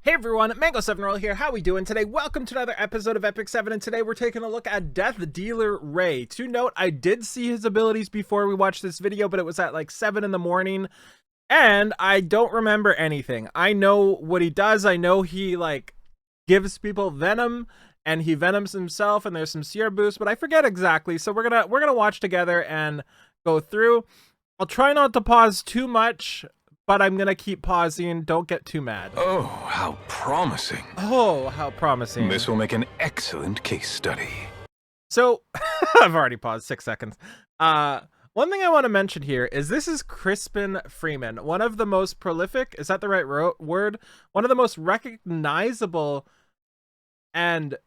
Hey everyone, Mango7Roll here. How we doing today? Welcome to another episode of Epic 7, and today we're taking a look at Death Dealer Ray. To note, I did see his abilities before we watched this video, but it was at like 7 in the morning, and I don't remember anything. I know what he does. I know he like gives people venom, and he venoms himself, and there's some seer boost, but I forget exactly. So we're gonna watch together and go through. I'll try not to pause too much, but I'm gonna keep pausing. Don't get too mad. Oh, how promising. Oh, how promising. This will make an excellent case study. So, I've already paused 6 seconds. One thing I want to mention here is this is Crispin Freeman, one of the most prolific, is that the right word? One of the most recognizable and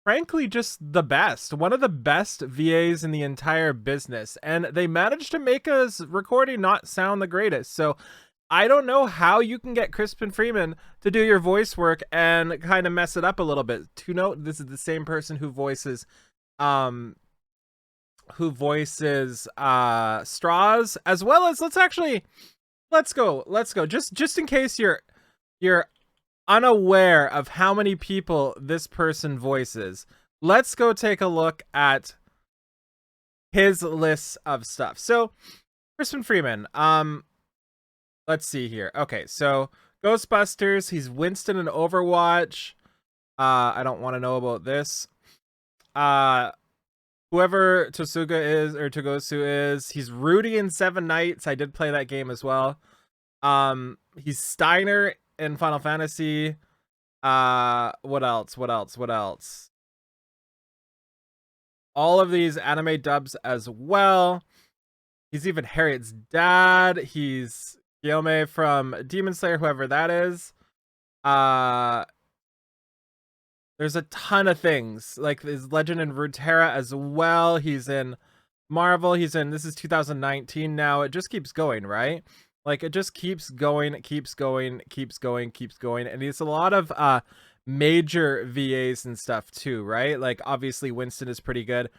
frankly just the best. One of the best VAs in the entire business. And they managed to make us recording not sound the greatest. So, I don't know how you can get Crispin Freeman to do your voice work and kind of mess it up a little bit. To note, this is the same person who voices Straws, as well as let's go. Just in case you're unaware of how many people this person voices, let's go take a look at his list of stuff. So, Crispin Freeman, let's see here. Okay, so Ghostbusters, he's Winston in Overwatch. I don't want to know about this. Whoever Tosuga is, or Togosu is, he's Rudy in Seven Knights. I did play that game as well. He's Steiner in Final Fantasy. What else? All of these anime dubs as well. He's even Harriet's dad. He's Guillaume from Demon Slayer, whoever that is. There's a ton of things, like his Legend in Runeterra as well. He's in Marvel. He's in, this is 2019 now. It just keeps going, right? Like, it just keeps going. And it's a lot of major VAs and stuff too, right? Like, obviously Winston is pretty good.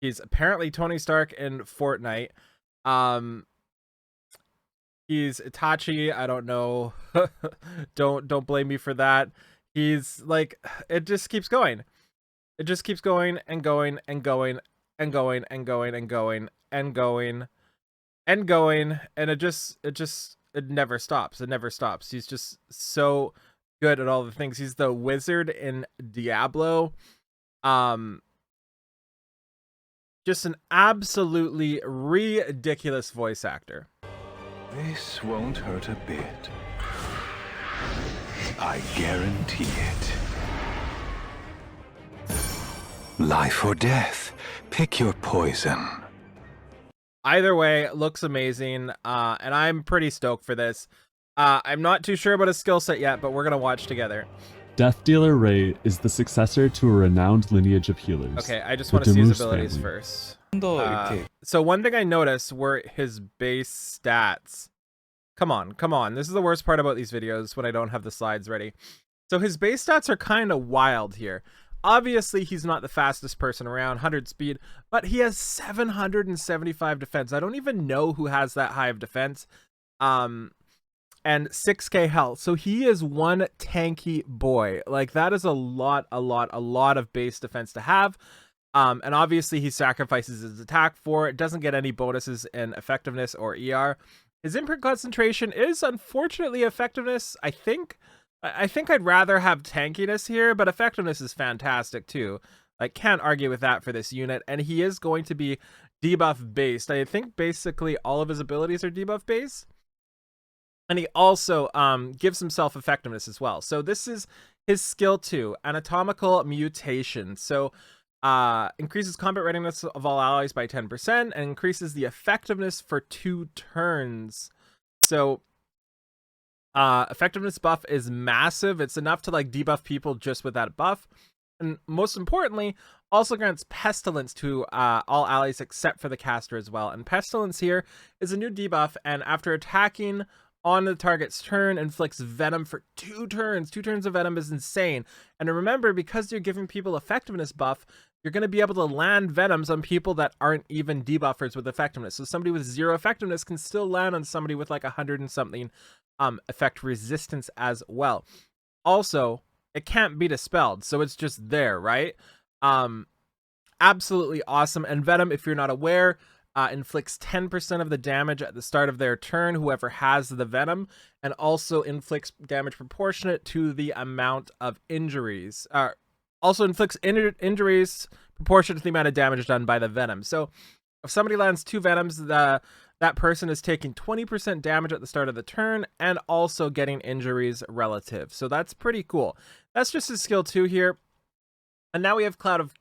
He's apparently Tony Stark in Fortnite. He's Itachi. I don't know. Don't blame me for that. He's like, it just keeps going. It just keeps going and going and going and going and going and going and going and going, and it never stops. It never stops. He's just so good at all the things. He's the wizard in Diablo. Just an absolutely ridiculous voice actor. This won't hurt a bit. I guarantee it. Life or death. Pick your poison. Either way, looks amazing, and I'm pretty stoked for this. I'm not too sure about his skill set yet, but we're going to watch together. Death Dealer Ray is the successor to a renowned lineage of healers. Okay, I just want to see his abilities first. So one thing I noticed were his base stats. Come on. This is the worst part about these videos when I don't have the slides ready. So his base stats are kind of wild here. Obviously, he's not the fastest person around, 100 speed, but he has 775 defense. I don't even know who has that high of defense. And 6k health. So he is one tanky boy. Like, that is a lot of base defense to have. And obviously he sacrifices his attack for it. Doesn't get any bonuses in effectiveness or ER. His imprint concentration is unfortunately effectiveness. I think I'd rather have tankiness here, but effectiveness is fantastic too. I can't argue with that for this unit. And he is going to be debuff based. I think basically all of his abilities are debuff based. And he also gives himself effectiveness as well. So this is his skill 2, Anatomical Mutation. So increases combat readiness of all allies by 10% and increases the effectiveness for 2 turns. So effectiveness buff is massive. It's enough to like debuff people just with that buff. And most importantly, also grants Pestilence to all allies except for the caster as well. And Pestilence here is a new debuff, and after attacking on the target's turn, inflicts venom for 2 turns. 2 turns of venom is insane. And remember, because you're giving people effectiveness buff, you're going to be able to land venoms on people that aren't even debuffers with effectiveness. So somebody with 0 effectiveness can still land on somebody with like 100 and something effect resistance as well. Also, it can't be dispelled, so it's just there, right? Absolutely awesome. And Venom, if you're not aware, inflicts 10% of the damage at the start of their turn, whoever has the Venom, and also inflicts damage proportionate to the amount of injuries. Also inflicts injuries proportionate to the amount of damage done by the Venom. So if somebody lands 2 Venoms, that person is taking 20% damage at the start of the turn and also getting injuries relative. So that's pretty cool. That's just his skill 2 here. And now we have Cloud of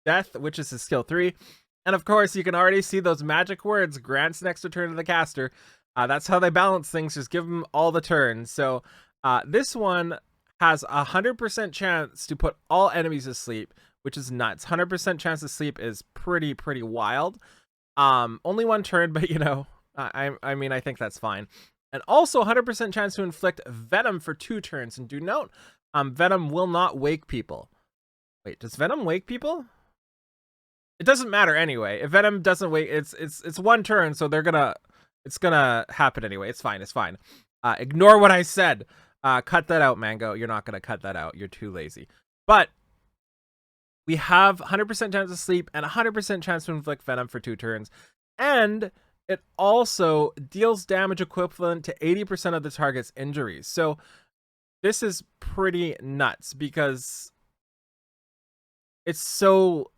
Death, which is his skill 3. And of course, you can already see those magic words, grants an extra turn to the caster. That's how they balance things. Just give them all the turns. So this one has a 100% chance to put all enemies to sleep, which is nuts. 100% chance to sleep is pretty wild. Only 1 turn, but you know, I mean, I think that's fine. And also 100% chance to inflict Venom for 2 turns. And do note, Venom will not wake people. Wait, does Venom wake people? It doesn't matter anyway. If Venom doesn't wake, it's 1 turn, so it's gonna happen anyway. It's fine. It's fine. Ignore what I said. Cut that out, Mango. You're not gonna cut that out. You're too lazy. But we have 100% chance to sleep and 100% chance to inflict Venom for 2 turns, and it also deals damage equivalent to 80% of the target's injuries. So this is pretty nuts because it's so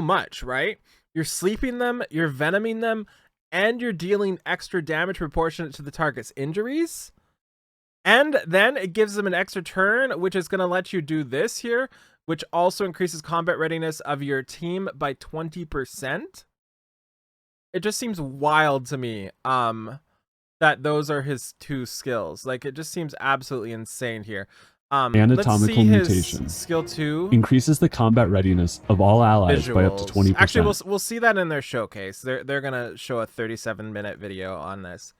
much, right? You're sleeping them, you're venoming them, and you're dealing extra damage proportionate to the target's injuries. And then it gives them an extra turn, which is going to let you do this here, which also increases combat readiness of your team by 20%. It just seems wild to me that those are his 2 skills. Like, it just seems absolutely insane here. Anatomical mutation. Skill 2 increases the combat readiness of all allies visuals. by up to 20%. Actually, we'll see that in their showcase. They're gonna show a 37-minute video on this.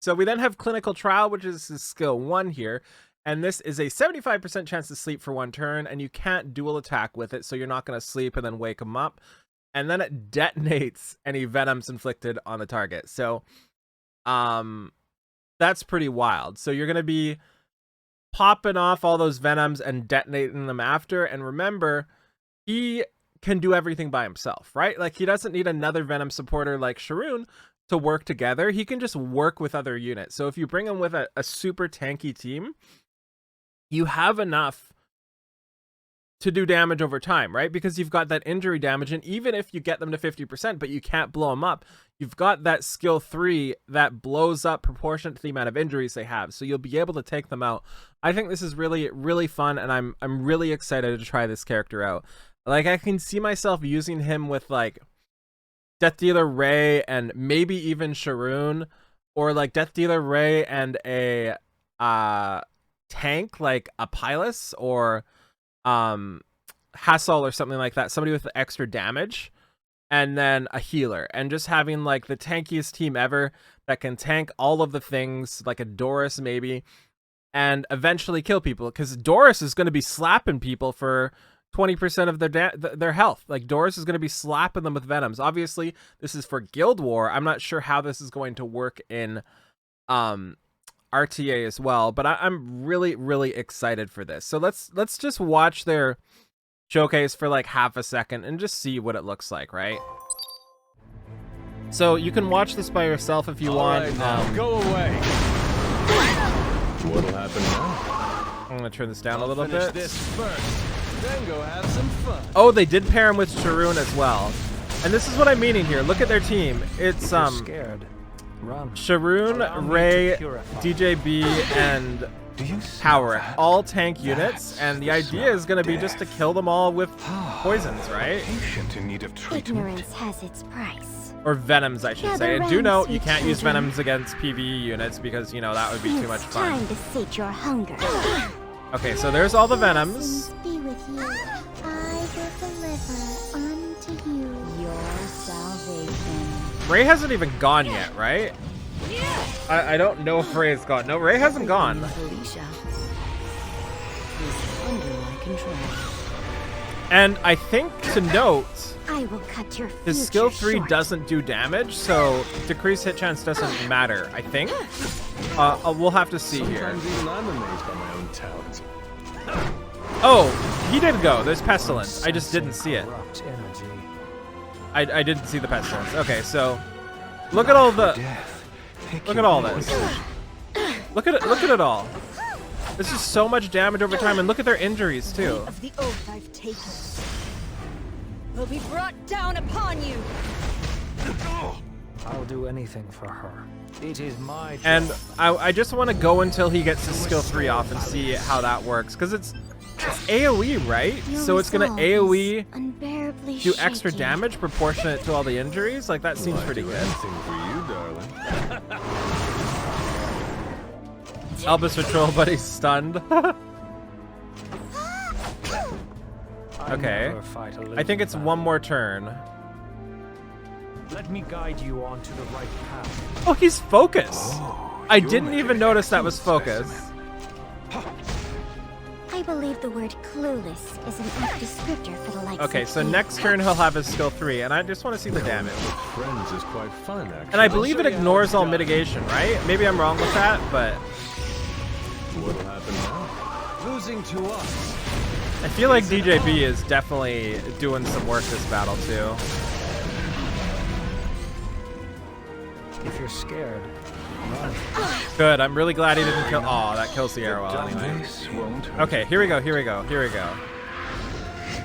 So we then have clinical trial, which is his skill 1 here, and this is a 75% chance to sleep for 1 turn, and you can't dual attack with it, so you're not gonna sleep and then wake him up, and then it detonates any venoms inflicted on the target. So, that's pretty wild. So you're gonna be popping off all those venoms and detonating them after. And remember, he can do everything by himself, right? Like, he doesn't need another Venom supporter like Sharoon to work together. He can just work with other units. So if you bring him with a super tanky team, you have enough to do damage over time, right? Because you've got that injury damage, and even if you get them to 50%, but you can't blow them up, you've got that skill 3 that blows up proportionate to the amount of injuries they have, so you'll be able to take them out. I think this is really fun, and I'm really excited to try this character out. Like, I can see myself using him with like Death Dealer Ray and maybe even Sharoon, or like Death Dealer Ray and a tank like a Pylus or Hassel or something like that, somebody with extra damage, and then a healer, and just having like the tankiest team ever that can tank all of the things, like a Doris maybe, and eventually kill people, because Doris is going to be slapping people for 20% of their health. Like, Doris is going to be slapping them with venoms. Obviously, this is for Guild War. I'm not sure how this is going to work in RTA as well, but I'm really excited for this. So let's just watch their showcase for like half a second and just see what it looks like, right? So you can watch this by yourself if you want. Right, now, go away. What'll happen now? I'm gonna turn this down a little bit. This first, then go have some fun. Oh, they did pair him with Sharoon as well, and this is what I'm meaning here. Look at their team. It's scared. Run. Sharoon, Ray, DJB, and Howard, all tank units, and the idea is going to be just to kill them all with poisons, right? Patient in need of treatment. Ignorance has its price. Or venoms, I should say. And do note, you can't use venoms against PvE units because, you know, that would be too much fun. Time to sate your hunger. Okay, so there's all the venoms. Be with you. I will deliver unto you your salvation. Ray hasn't even gone yet, right? I don't know if Ray is gone. No, Ray hasn't gone. And I think to note, I will cut your his skill future 3 short. doesn't do damage, so decreased hit chance doesn't matter, I think. We'll have to see here. Sometimes even I'm amazed by my own talent. Oh, he did go. There's pestilence. I just didn't see it. Corrupt energy. I didn't see the pestilence. Okay, so look at all the look at all this. Look at it. Look at it all. This is so much damage over time, and look at their injuries too. Of the oath I've taken will be brought down upon you. I'll do anything for her. It is my job. And I just want to go until he gets his skill 3 off and see how that works, because it's AoE, right? Your So it's gonna resolve is AoE unbearably do extra shaky. damage proportionate to all the injuries. Like that seems pretty good. Anything for you, darling. Albus Patrol, but he's stunned. Okay. I think it's one more turn. Let me guide you onto the right path. Oh, he's focused. Oh, I you're didn't making even an notice that was excellent focus. specimen. I believe the word clueless is an apt descriptor for the likes Okay, of so you. next turn he'll have his skill 3, and I just want to see the damage. With friends is quite fun, actually. And I believe it ignores all mitigation, right? Maybe I'm wrong with that, but What'll happen now? Losing to us. I feel like DJB is definitely doing some work this battle too. If you're scared, run. Good, I'm really glad he didn't kill. Oh, that kills the arrow anyway. This won't hurt. Okay, here we go, here we go, here we go.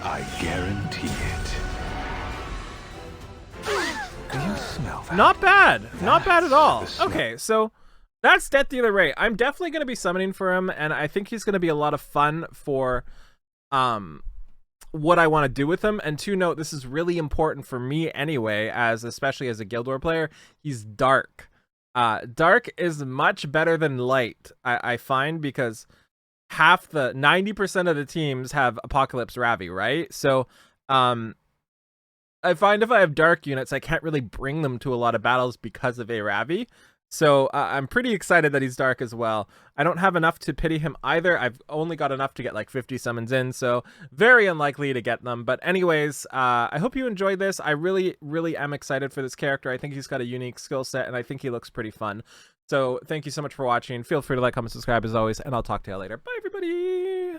I guarantee it. Do you smell that? Not bad, not bad at all. the smell. Okay, so that's Death Dealer Ray. I'm definitely going to be summoning for him, and I think he's going to be a lot of fun for what I want to do with him. And to note, this is really important for me anyway, especially as a Guild War player. He's dark. Dark is much better than light, I find, because 90% of the teams have Apocalypse Ravi, right? So I find if I have dark units, I can't really bring them to a lot of battles because of a Ravi. So I'm pretty excited that he's dark as well. I don't have enough to pity him either. I've only got enough to get like 50 summons in, so very unlikely to get them. But anyways, I hope you enjoyed this. I really, really am excited for this character. I think he's got a unique skill set, and I think he looks pretty fun. So thank you so much for watching. Feel free to like, comment, subscribe as always, and I'll talk to you later. Bye, everybody!